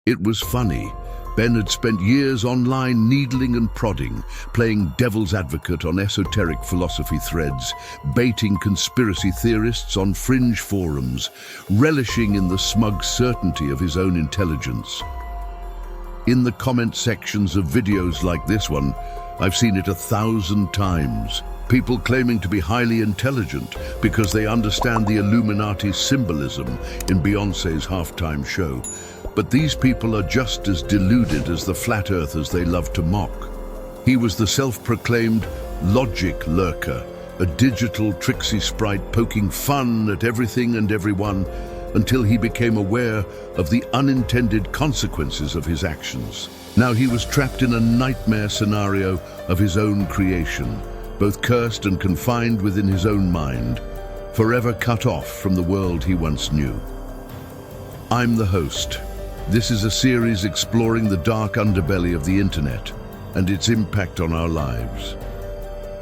It was funny. Ben had spent years online needling and prodding, playing devil's advocate on esoteric philosophy threads, baiting conspiracy theorists on fringe forums, relishing in the smug certainty of his own intelligence. In the comment sections of videos like this one, I've seen it 1,000 times. People claiming to be highly intelligent because they understand the Illuminati symbolism in Beyoncé's halftime show. But these people are just as deluded as the flat earthers they love to mock. He was the self-proclaimed logic lurker, a digital tricksy sprite poking fun at everything and everyone until he became aware of the unintended consequences of his actions. Now he was trapped in a nightmare scenario of his own creation, both cursed and confined within his own mind, forever cut off from the world he once knew. I'm the host. This is a series exploring the dark underbelly of the internet and its impact on our lives.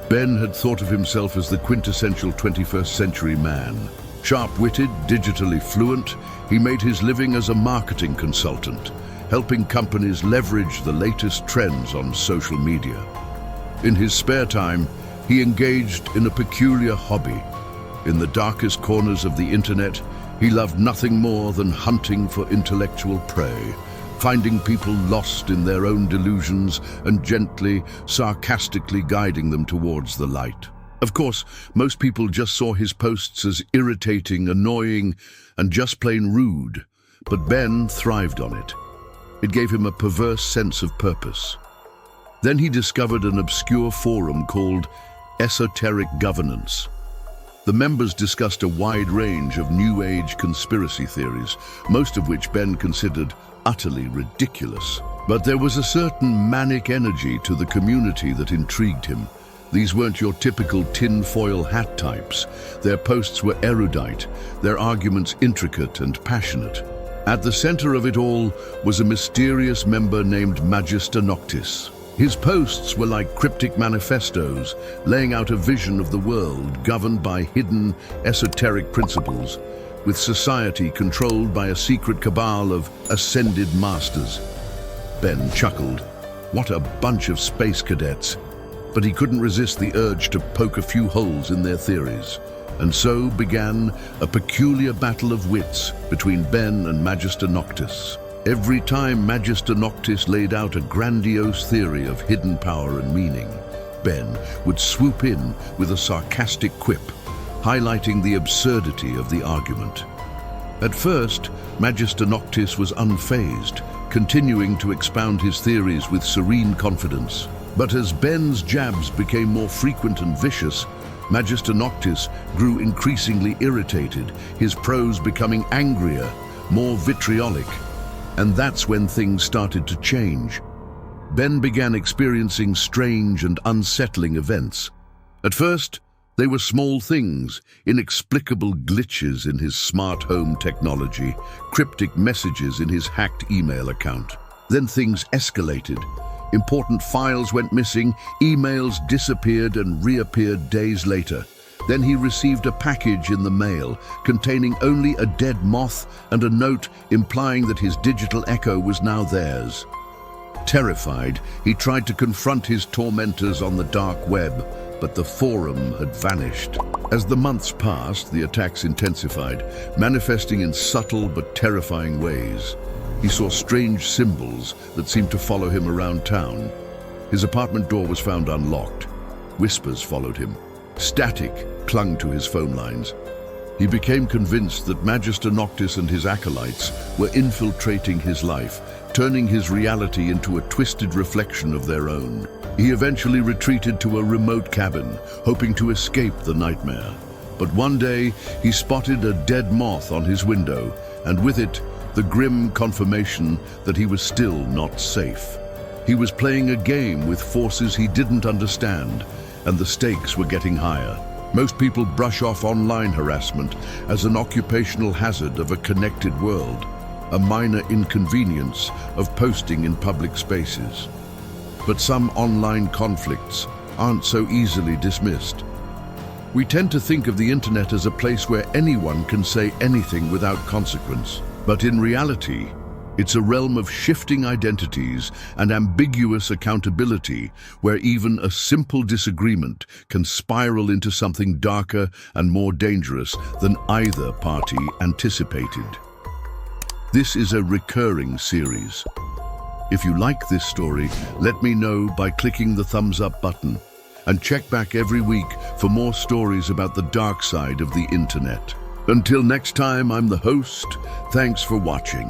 Ben had thought of himself as the quintessential 21st century man. Sharp-witted, digitally fluent, he made his living as a marketing consultant, helping companies leverage the latest trends on social media. In his spare time, he engaged in a peculiar hobby. In the darkest corners of the internet, he loved nothing more than hunting for intellectual prey, finding people lost in their own delusions and gently, sarcastically guiding them towards the light. Of course, most people just saw his posts as irritating, annoying, and just plain rude, but Ben thrived on it. It gave him a perverse sense of purpose. Then he discovered an obscure forum called Esoteric Governance. The members discussed a wide range of New Age conspiracy theories, most of which Ben considered utterly ridiculous. But there was a certain manic energy to the community that intrigued him. These weren't your typical tinfoil hat types. Their posts were erudite, their arguments intricate and passionate. At the center of it all was a mysterious member named MagisterNoctis. His posts were like cryptic manifestos, laying out a vision of the world governed by hidden, esoteric principles, with society controlled by a secret cabal of ascended masters. Ben chuckled. What a bunch of space cadets! But he couldn't resist the urge to poke a few holes in their theories. And so began a peculiar battle of wits between Ben and MagisterNoctis. Every time MagisterNoctis laid out a grandiose theory of hidden power and meaning, Ben would swoop in with a sarcastic quip, highlighting the absurdity of the argument. At first, MagisterNoctis was unfazed, continuing to expound his theories with serene confidence. But as Ben's jabs became more frequent and vicious, MagisterNoctis grew increasingly irritated, his prose becoming angrier, more vitriolic. And that's when things started to change. Ben began experiencing strange and unsettling events. At first, they were small things, inexplicable glitches in his smart home technology, cryptic messages in his hacked email account. Then things escalated. Important files went missing, emails disappeared and reappeared days later. Then he received a package in the mail containing only a dead moth and a note implying that his digital echo was now theirs. Terrified, he tried to confront his tormentors on the dark web, but the forum had vanished. As the months passed, the attacks intensified, manifesting in subtle but terrifying ways. He saw strange symbols that seemed to follow him around town. His apartment door was found unlocked. Whispers followed him. Static clung to his phone lines. He became convinced that MagisterNoctis and his acolytes were infiltrating his life, turning his reality into a twisted reflection of their own. He eventually retreated to a remote cabin, hoping to escape the nightmare. But one day, he spotted a dead moth on his window, and with it, the grim confirmation that he was still not safe. He was playing a game with forces he didn't understand, and the stakes were getting higher. Most people brush off online harassment as an occupational hazard of a connected world, a minor inconvenience of posting in public spaces. But some online conflicts aren't so easily dismissed. We tend to think of the internet as a place where anyone can say anything without consequence. But in reality, It's a realm of shifting identities and ambiguous accountability, where even a simple disagreement can spiral into something darker and more dangerous than either party anticipated. This is a recurring series. If you like this story, let me know by clicking the thumbs up button, and check back every week for more stories about the dark side of the internet. Until next time, I'm the host. Thanks for watching.